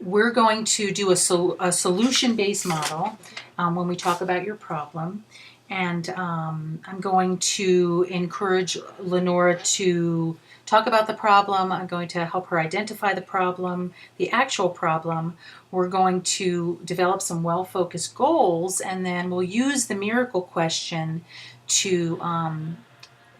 we're going to do a solution-based model when we talk about your problem. And I'm going to encourage Lenora to talk about the problem. I'm going to help her identify the problem, the actual problem. We're going to develop some well-focused goals, and then we'll use the miracle question to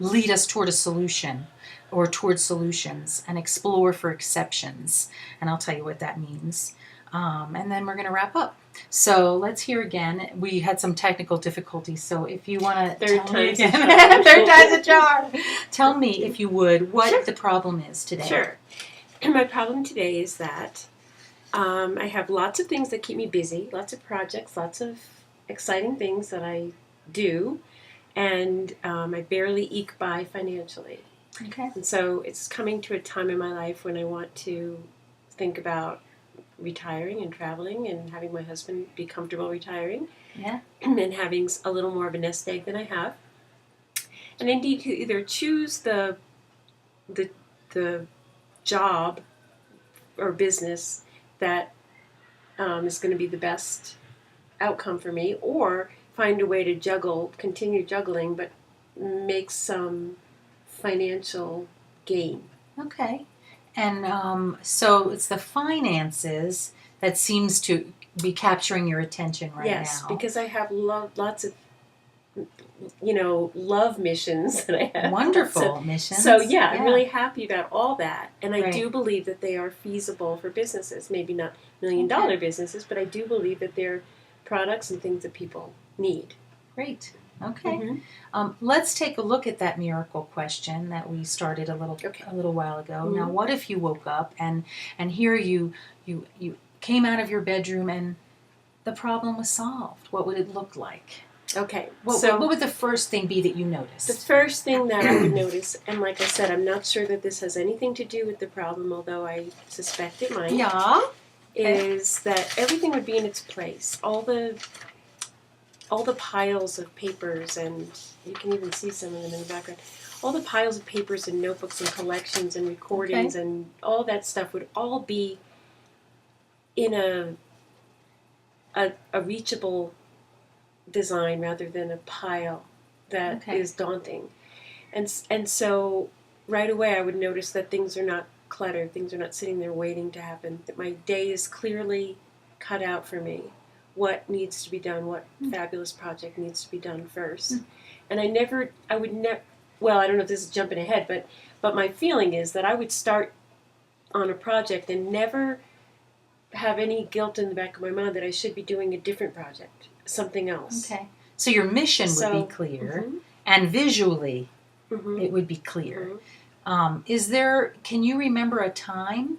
lead us toward a solution or toward solutions and explore for exceptions. And I'll tell you what that means. And then we're going to wrap up. So let's hear again. We had some technical difficulties, so if you want to tell me again, third time's a charm. Tell me, if you would, what the problem is today. Sure. My problem today is that I have lots of things that keep me busy, lots of projects, lots of exciting things that I do, and I barely eke by financially. Okay. And so it's coming to a time in my life when I want to think about retiring and traveling and having my husband be comfortable retiring. Yeah. And having a little more of a nest egg than I have. And I need to either choose the job or business that is going to be the best outcome for me, or find a way to continue juggling, but make some financial gain. Okay. And so it's the finances that seems to be capturing your attention right now. Yes, because I have lots of, love missions that I have. Wonderful missions. So, yeah, I'm really happy about all that. And I Right. do believe that they are feasible for businesses. Maybe not million-dollar businesses, but I do believe that they're products and things that people need. Great. Okay. Let's take a look at that miracle question that we started a little while ago. Now, what if you woke up and here you came out of your bedroom and the problem was solved? What would it look like? Okay. What would the first thing be that you noticed? The first thing that I would notice, and like I said, I'm not sure that this has anything to do with the problem, although I suspect it might. Yeah. Is that everything would be in its place. All the piles of papers, and you can even see some of them in the background. All the piles of papers and notebooks and collections and recordings and all that stuff would all be in a reachable design rather than a pile that is daunting. And so right away I would notice that things are not cluttered, things are not sitting there waiting to happen, that my day is clearly cut out for me. What needs to be done, what fabulous project needs to be done first. And I don't know if this is jumping ahead, but my feeling is that I would start on a project and never have any guilt in the back of my mind that I should be doing a different project, something else. Okay. So your mission would be clear, and visually it would be clear. Can you remember a time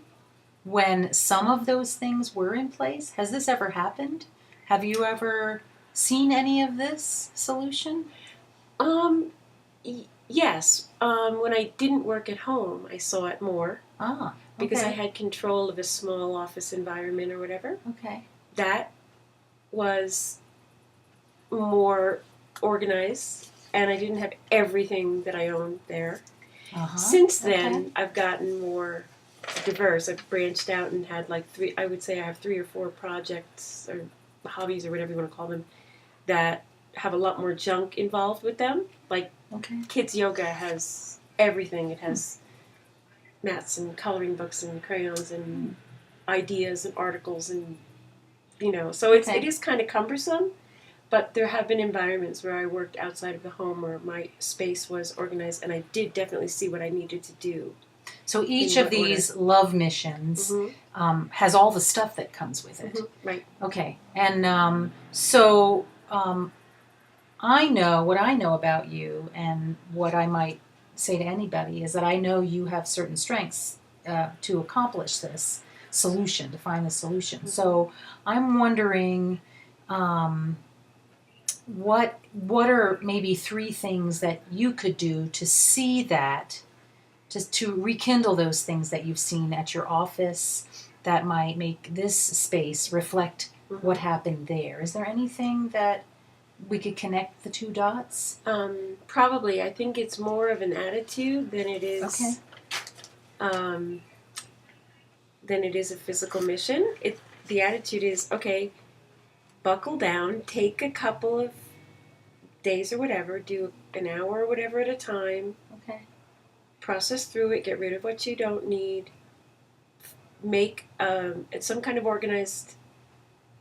when some of those things were in place? Has this ever happened? Have you ever seen any of this solution? Yes. When I didn't work at home, I saw it more. Because I had control of a small office environment or whatever. Okay. That was more organized, and I didn't have everything that I owned there. Since then, I've gotten more diverse. I've branched out and had I have 3 or 4 projects or hobbies or whatever you want to call them that have a lot more junk involved with them. Like kids yoga has everything. It has mats and coloring books and crayons and ideas and articles and so it is kind of cumbersome, but there have been environments where I worked outside of the home where my space was organized and I did definitely see what I needed to do. So each of these love missions has all the stuff that comes with it. Right. Okay. And I know what I know about you, and what I might say to anybody is that I know you have certain strengths to accomplish this solution, to find the solution. So I'm wondering what are maybe 3 things that you could do to see that, just to rekindle those things that you've seen at your office that might make this space reflect what happened there. Is there anything that we could connect the 2 dots? Probably. I think it's more of an attitude than it is than it is a physical mission. The attitude is, okay, buckle down, take a couple of days or whatever, do an hour or whatever at a time, Okay. process through it, get rid of what you don't need, make some kind of organized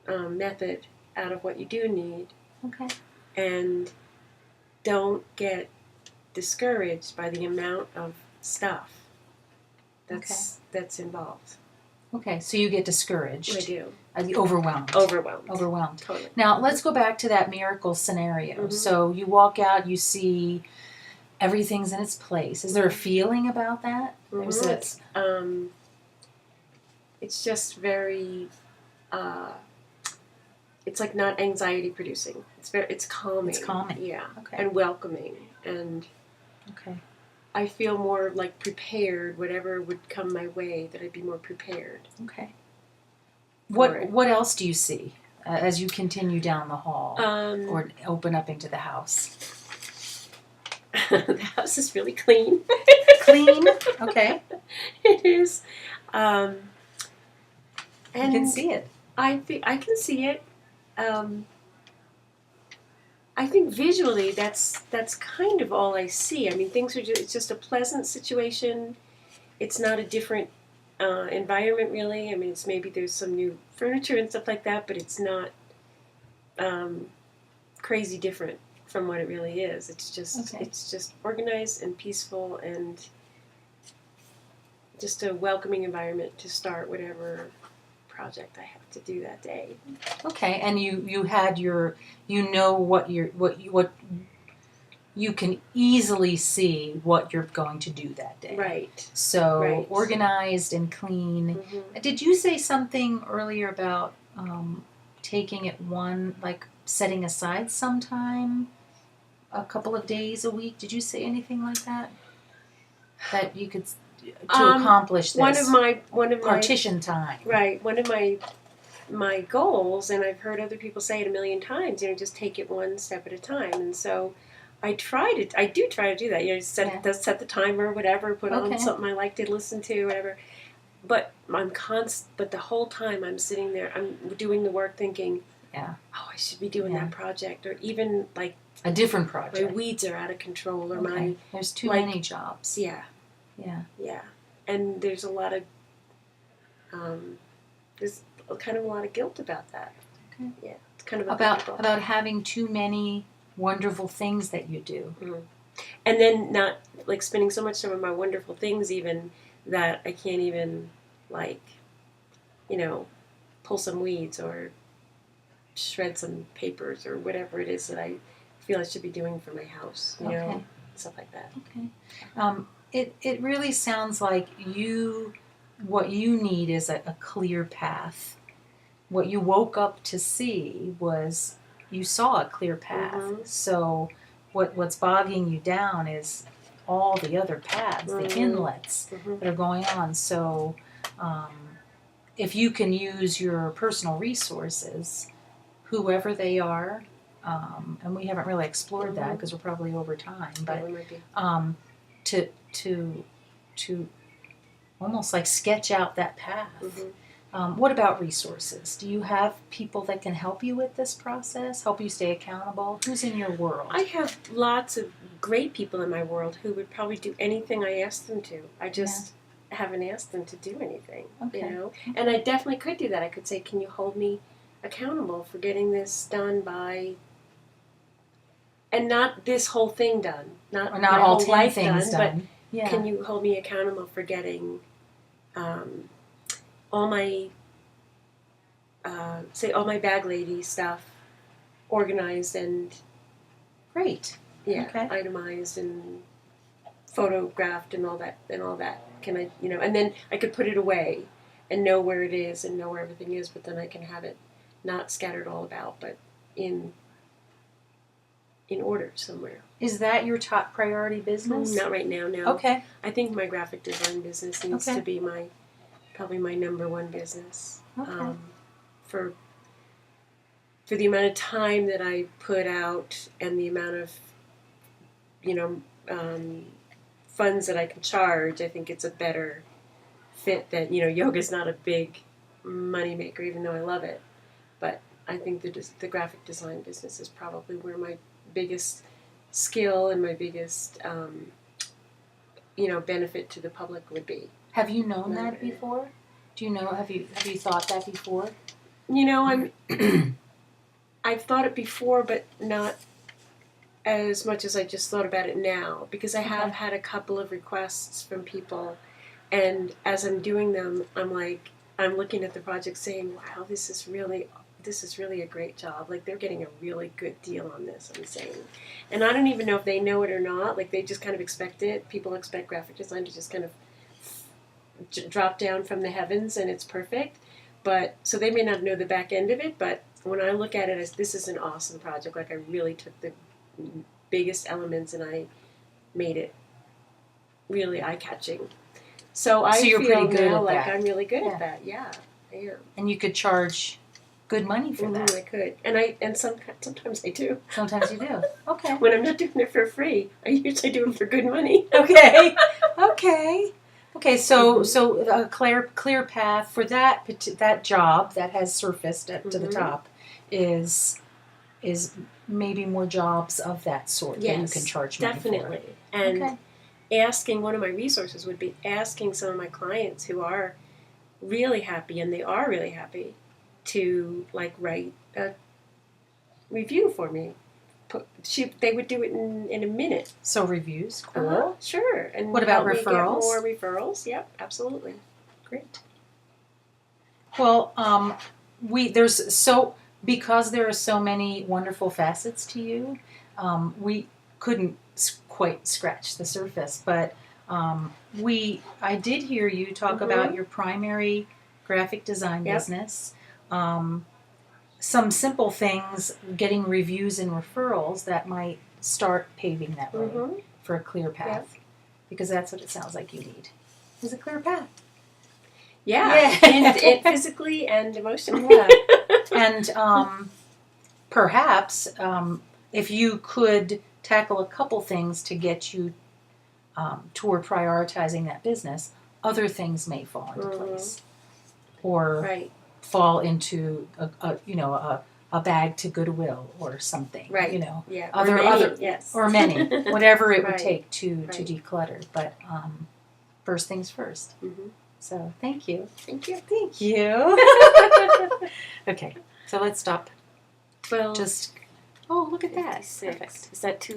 method out of what you do need, Okay. and don't get discouraged by the amount of stuff that's involved. Okay. So you get discouraged. I do. Overwhelmed. Overwhelmed. Totally. Now let's go back to that miracle scenario. Mm-hmm. So you walk out, you see everything's in its place. Is there a feeling about that? Mm-hmm. It's just very. It's like not anxiety producing. It's calming. It's calming. Yeah. Okay. And welcoming, and okay. I feel more like prepared. Whatever would come my way, that I'd be more prepared. Okay. What else do you see as you continue down the hall or open up into the house? The house is really clean. Clean? Okay. It is. And you can see it. I can see it. I think visually that's kind of all I see. I mean, it's just a pleasant situation. It's not a different environment really. I mean, it's maybe there's some new furniture and stuff like that, but it's not crazy different from what it really is. It's just organized and peaceful and just a welcoming environment to start whatever project I have to do that day. Okay, and you had what you can easily see what you're going to do that day. Right. So right. Organized and clean. Mm-hmm. Did you say something earlier about taking it setting aside some time, a couple of days a week? Did you say anything like that? That you could accomplish this. One of partition time. Right. One of my goals, and I've heard other people say it a million times, just take it one step at a time. And so I do try to do that. Set the timer, whatever, put on something I like to listen to, whatever. But but the whole time I'm sitting there, I'm doing the work thinking, oh, I should be doing that project, or even like a different project. My weeds are out of control, or there's too many jobs. Yeah. And there's a lot of kind of a lot of guilt about that. Okay. Yeah, it's kind of about having too many wonderful things that you do. Mm-hmm. And then not like spending so much time on my wonderful things even that I can't even pull some weeds or shred some papers or whatever it is that I feel I should be doing for my house, stuff like that. Okay. It really sounds like what you need is a clear path. What you woke up to see was you saw a clear path. Mm-hmm. So what's bogging you down is all the other paths, the inlets that are going on. So if you can use your personal resources, whoever they are, and we haven't really explored that because we're probably over time, but to almost like sketch out that path. Mm-hmm. What about resources? Do you have people that can help you with this process, help you stay accountable? Who's in your world? I have lots of great people in my world who would probably do anything I asked them to. I just haven't asked them to do anything, And I definitely could do that. I could say, can you hold me accountable for getting this done by... And not this whole thing done. Not all whole 10 life things done. But can you hold me accountable for getting... all my bag lady stuff organized and itemized and photographed and all that can I and then I could put it away and know where it is and know where everything is, but then I can have it not scattered all about but in order somewhere. Is that your top priority business? Not right now, no. Okay. I think my graphic design business needs to be probably my number one business. Okay. For the amount of time that I put out and the amount of funds that I can charge, I think it's a better fit that, yoga's not a big money maker, even though I love it. But I think the graphic design business is probably where my biggest skill and my biggest, benefit to the public would be. Have you known that before? Do you know? Have you thought that before? I've thought it before, but not as much as I just thought about it now, because I have had a couple of requests from people, and as I'm doing them, I'm looking at the project saying, wow, this is really a great job. Like, they're getting a really good deal on this, I'm saying. And I don't even know if they know it or not. Like, they just kind of expect it. People expect graphic design to just kind of drop down from the heavens and it's perfect. But so they may not know the back end of it, but when I look at it as this is an awesome project, like I really took the biggest elements and I made it really eye-catching. So I you're feel pretty good now at like that. I'm really good at that. Yeah, I am. And you could charge good money for that. I could, and sometimes I do. Sometimes you do. Okay. When I'm not doing it for free, I usually do it for good money. Okay. Okay. So a clear path for that job that has surfaced to the top is maybe more jobs of that sort that you can charge money definitely. for. And asking, one of my resources would be asking some of my clients who are really happy, and they are really happy, to write a review for me. They would do it in a minute. So reviews, cool. Sure. And what about help me get referrals? more referrals. Yep, absolutely. Great. Well, because there are so many wonderful facets to you, we couldn't quite scratch the surface. But I did hear you talk about your primary graphic design business. Some simple things, getting reviews and referrals that might start paving that way for a clear path, because that's what it sounds like you need, is a clear path. Yeah. And physically and emotionally. Yeah. And perhaps if you could tackle a couple things to get you toward prioritizing that business, other things may fall into place, or fall into a bag to Goodwill or something. Right. Yeah. Or many, whatever it would take to declutter. But first things first. Mm-hmm. So thank you. Thank you. Thank you. Okay, so let's stop. 12. Oh, look at that. 56. Is that too